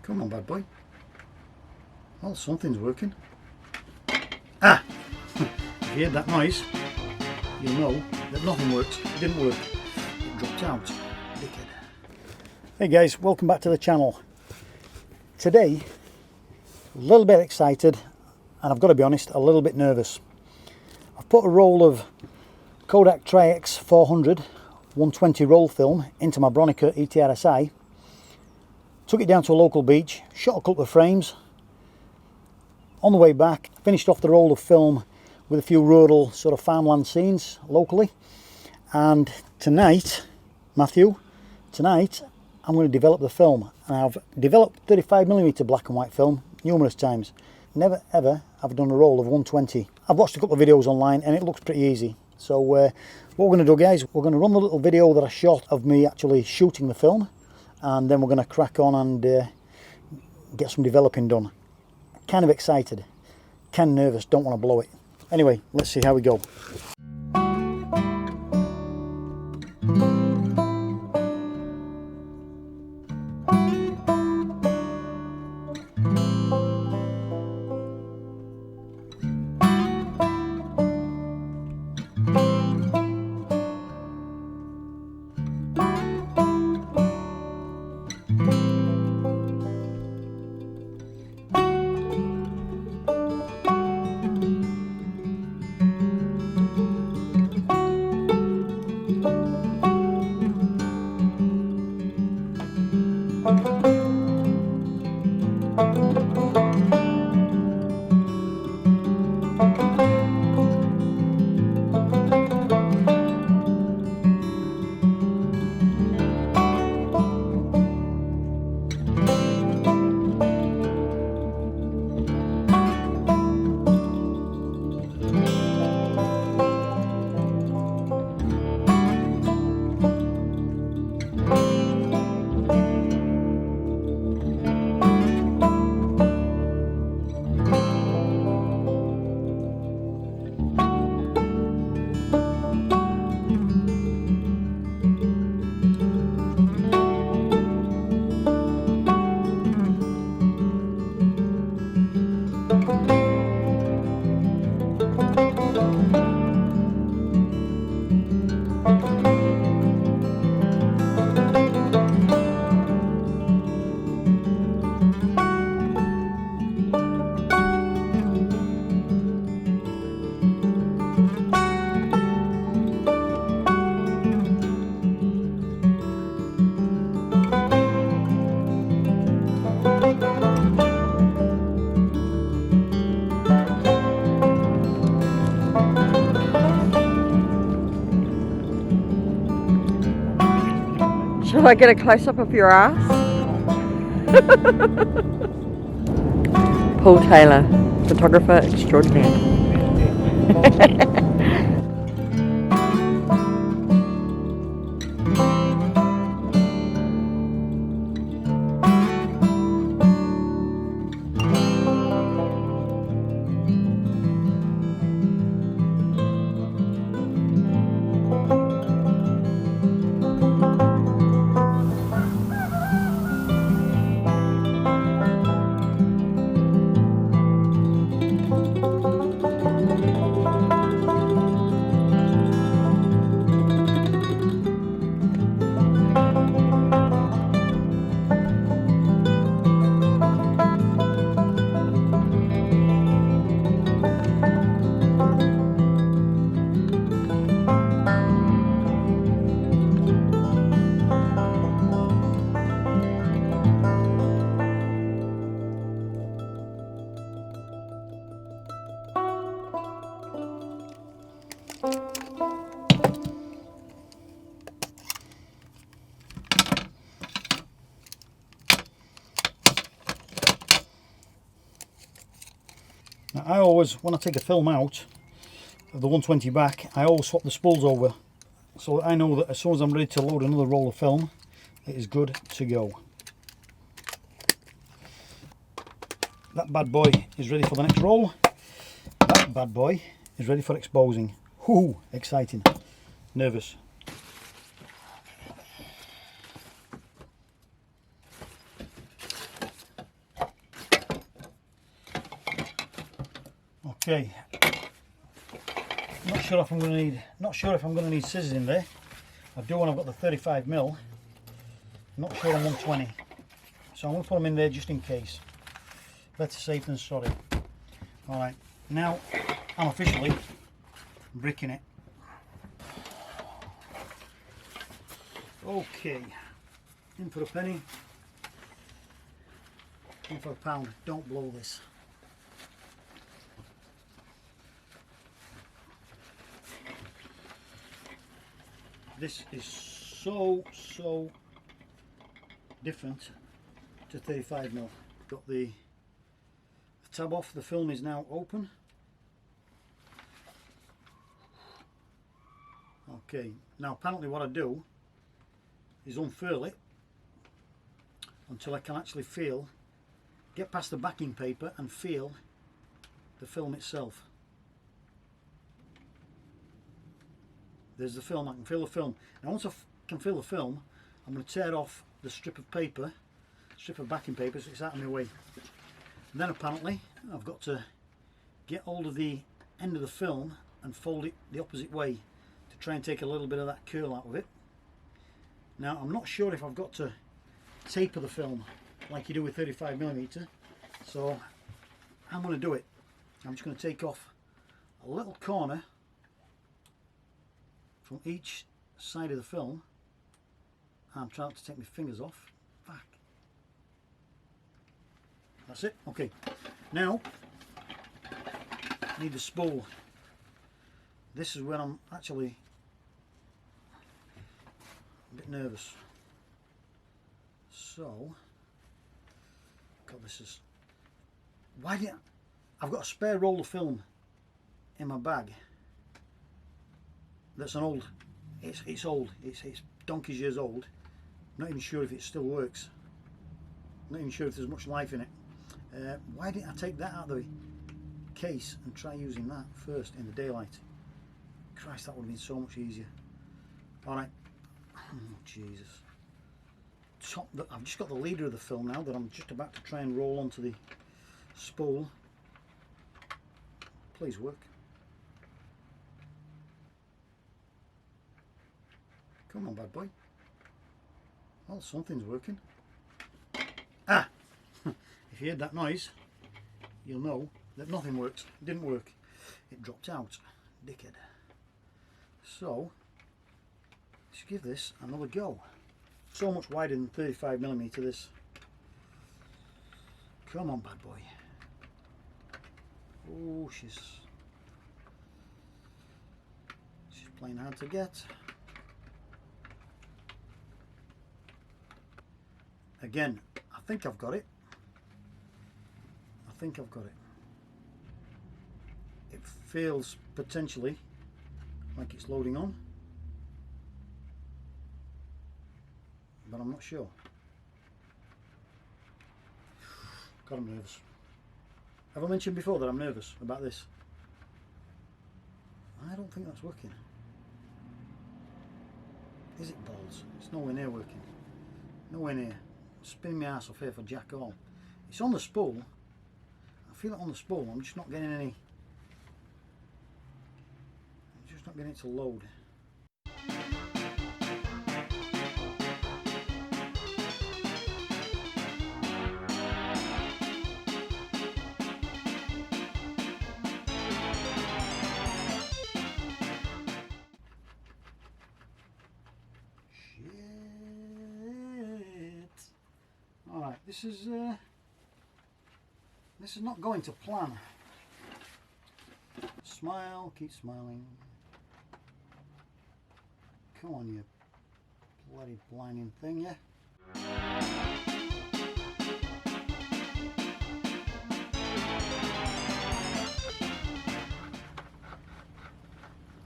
Come on, bad boy. Well, something's working. Ah! If you heard that noise, you'll know that nothing works. It didn't work. It dropped out. Dickhead. Hey guys, welcome back to the channel. Today, a little bit excited, and I've got to be honest, a little bit nervous. I've put a roll of Kodak Tri-X 400 120 roll film into my Bronica ETRSi. Took it down to a local beach, shot a couple of frames. On the way back, finished off the roll of film with a few rural sort of farmland scenes locally. And tonight, Matthew, tonight I'm going to develop the film. And I've developed 35mm black and white film numerous times. Never ever have I done a roll of 120. I've watched a couple of videos online and it looks pretty easy. So what we're going to do, guys, we're going to run the little video that I shot of me actually shooting the film. And then we're going to crack on and get some developing done. Kind of excited, kind of nervous, don't want to blow it. Anyway, let's see how we go. Shall I get a close-up of your ass? Paul Taylor, photographer extraordinaire. Now, I always, when I take a film out of the 120 back, I always swap the spools over so that I know that as soon as I'm ready to load another roll of film, it is good to go. That bad boy is ready for the next roll. That bad boy is ready for exposing. Whoo, exciting. Nervous. Okay. Not sure if I'm going to need scissors in there. I do when I've got the 35mm. Not sure on 120. So I'm going to put them in there just in case. Better safe than sorry. Alright, now I'm officially bricking it. Okay, in for a penny, in for a pound. Don't blow this. This is so different to 35mm. Got the tab off, the film is now open. Okay, now apparently what I do is unfurl it until I can actually feel, get past the backing paper and feel the film itself. There's the film, I can feel the film. Now once I can feel the film, I'm going to tear off the strip of paper, strip of backing paper, so it's out of my way. And then apparently I've got to get hold of the end of the film and fold it the opposite way to try and take a little bit of that curl out of it. Now I'm not sure if I've got to taper the film like you do with 35mm, so I'm going to do it. I'm just going to take off a little corner from each side of the film. I'm trying to take my fingers off. Back. That's it. Okay. Now I need the spool. This is where I'm actually a bit nervous. So, God, this is. Why did I've got a spare roll of film in my bag. That's an old. It's old. It's donkey's years old. I'm not even sure if it still works. I'm not even sure if there's much life in it. Why didn't I take that out of the case and try using that first in the daylight? Christ, that would have been so much easier. Alright. Oh, Jesus. I've just got the leader of the film now that I'm just about to try and roll onto the spool. Please work. Come on, bad boy. Well, something's working. Ah! If you heard that noise, you'll know that nothing works. It didn't work. It dropped out. Dickhead. So, let's give this another go. So much wider than 35mm this. Come on, bad boy. Oh, she's playing hard to get. Again, I think I've got it. I think I've got it. It feels potentially like it's loading on, but I'm not sure. God, I'm nervous. Have I mentioned before that I'm nervous about this? I don't think that's working. Is it, balls? It's nowhere near working. Nowhere near. Spinning my ass off here for jack all. It's on the spool. I feel it on the spool. I'm just not getting any. I'm just not getting it to load. Alright, this is not going to plan. Smile, keep smiling. Come on, you bloody blinding thing, yeah?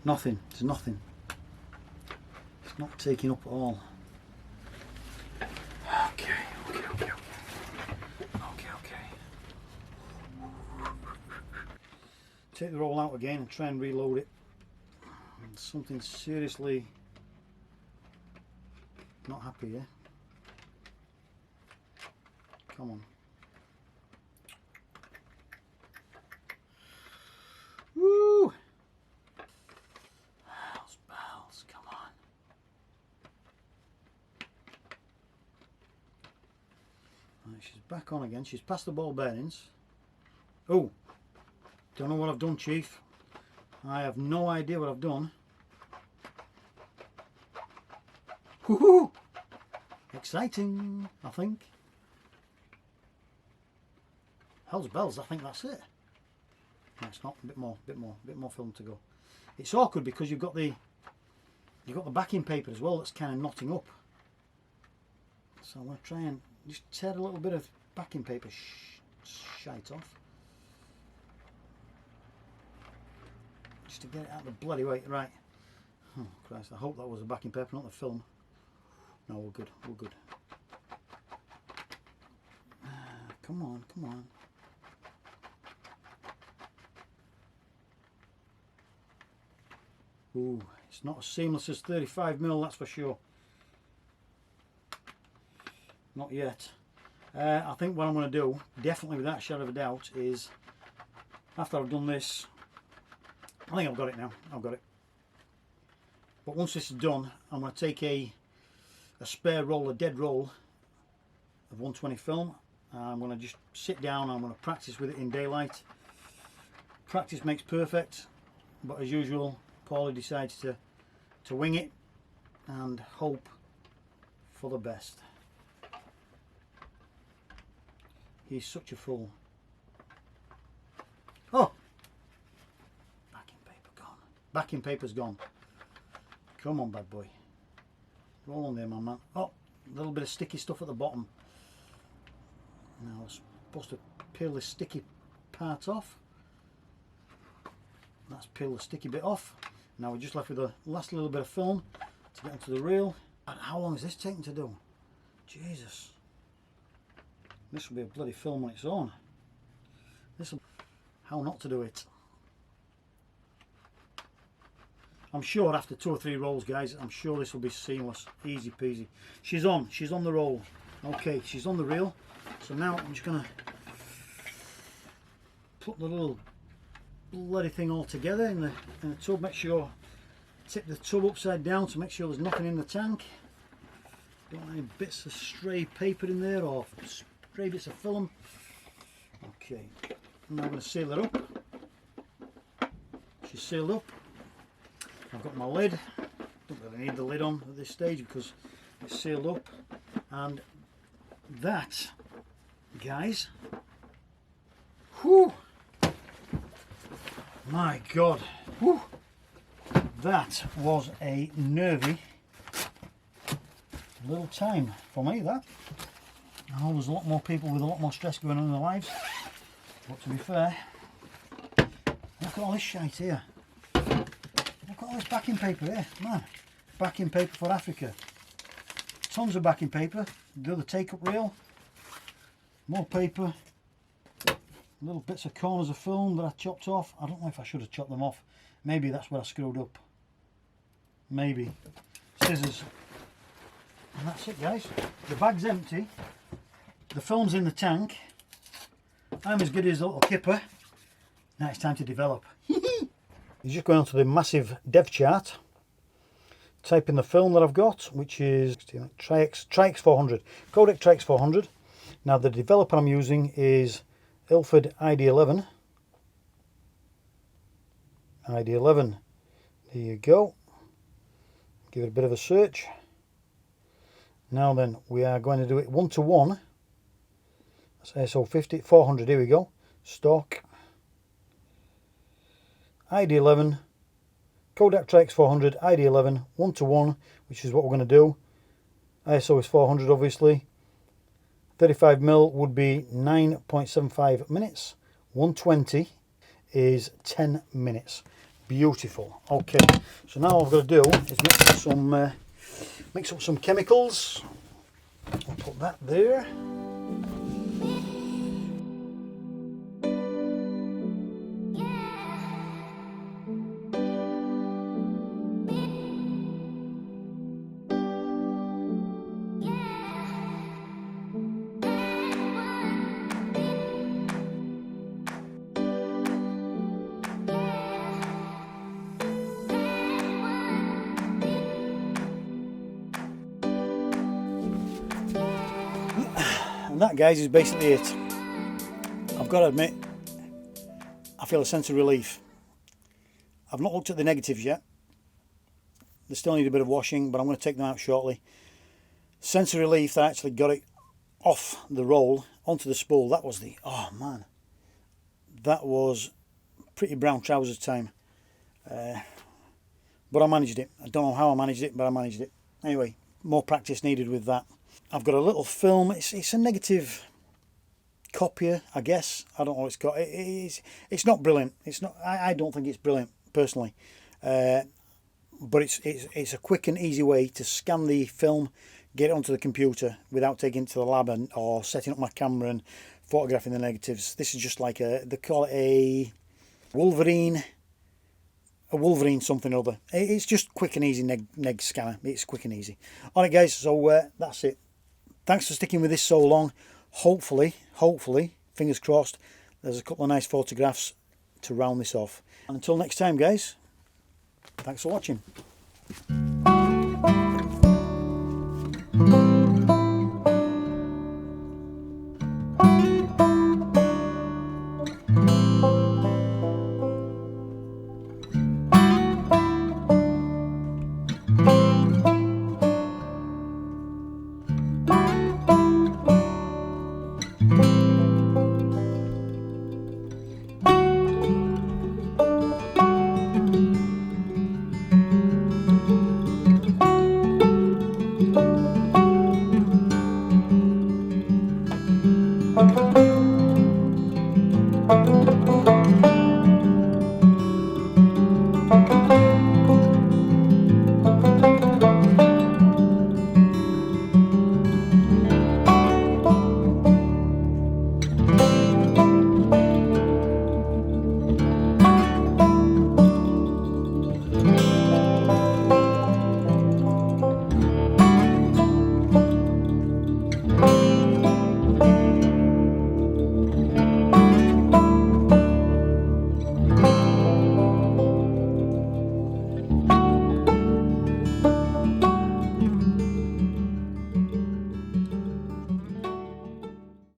Nothing, it's nothing. It's not taking up at all. Take the roll out again and try and reload it. Something seriously not happy here. Come on. Right, she's back on again. She's past the ball bearings. Oh, don't know what I've done, Chief. I have no idea what I've done. Woohoo! Exciting, I think. Hell's bells, I think that's it. No, it's not. A bit more film to go. It's awkward because you've got the backing paper as well that's kind of knotting up. So I'm going to try and just tear a little bit of backing paper shite off. Just to get it out of the bloody way. Right. Oh Christ, I hope that was the backing paper, not the film. No, we're good, we're good. Come on, come on. Ooh, it's not as seamless as 35mm, that's for sure. Not yet. I think what I'm going to do, definitely without a shadow of a doubt, is after I've done this, I think I've got it now, I've got it. But once this is done, I'm going to take a spare roll, a dead roll of 120 film. I'm going to just sit down, I'm going to practice with it in daylight. Practice makes perfect, but as usual, Paulie decides to wing it and hope for the best. He's such a fool. Oh! Backing paper gone. Backing paper's gone. Come on, bad boy. Roll on there, my man. Oh, a little bit of sticky stuff at the bottom. Now I'm supposed to peel this sticky part off. Let's peel the sticky bit off. Now we're just left with the last little bit of film to get onto the reel. And how long is this taking to do? Jesus. This will be a bloody film on its own. How not to do it. I'm sure after 2 or 3 rolls, guys, I'm sure this will be seamless, easy peasy. She's on the roll. Okay, she's on the reel. So now I'm just gonna put the little bloody thing all together in the tub. Make sure, tip the tub upside down to make sure there's nothing in the tank. Don't want any bits of stray paper in there or stray bits of film. Okay, now I'm going to seal it up. She's sealed up. I've got my lid. Don't really need the lid on at this stage because it's sealed up. And that, guys, whew, my God, whew, that was a nervy little time for me, that. I know there's a lot more people with a lot more stress going on in their lives, but to be fair, look at all this shite here. Look at all this backing paper here, man. Backing paper for Africa. Tons of backing paper. The other take-up reel. More paper. Little bits of corners of film that I chopped off. I don't know if I should have chopped them off. Maybe that's where I screwed up. Maybe. Scissors. And that's it, guys. The bag's empty. The film's in the tank. I'm as good as a little kipper. Now it's time to develop. You're just going onto the massive dev chart. Type in the film that I've got, which is Tri-X 400. Kodak Tri-X 400. Now the developer I'm using is Ilford ID11. ID11. There you go. Give it a bit of a search. Now then, we are going to do it 1:1. That's ISO 50, 400, here we go. Stock. ID11. Kodak Tri-X 400, ID11, 1:1, which is what we're going to do. ISO is 400, obviously. 35mm would be 9.75 minutes. 120 is 10 minutes. Beautiful. Okay, so now all I've got to do is mix up some chemicals. I'll put that there. And that, guys, is basically it. I've got to admit, I feel a sense of relief. I've not looked at the negatives yet. They still need a bit of washing, but I'm going to take them out shortly. Sense of relief that I actually got it off the roll onto the spool. That was the, oh man, that was pretty brown trousers time. But I managed it. I don't know how I managed it, but I managed it. Anyway, more practice needed with that. I've got a little film. It's a negative copier, I guess. I don't know what it's got. It's not brilliant. It's not. I don't think it's brilliant personally. But it's a quick and easy way to scan the film, get it onto the computer without taking it to the lab or setting up my camera and photographing the negatives. This is just like they call it a Wolverine something or other. It's just quick and easy neg scanner. It's quick and easy. Alright guys, so that's it. Thanks for sticking with this so long. Hopefully, fingers crossed, there's a couple of nice photographs to round this off. And until next time guys, thanks for watching.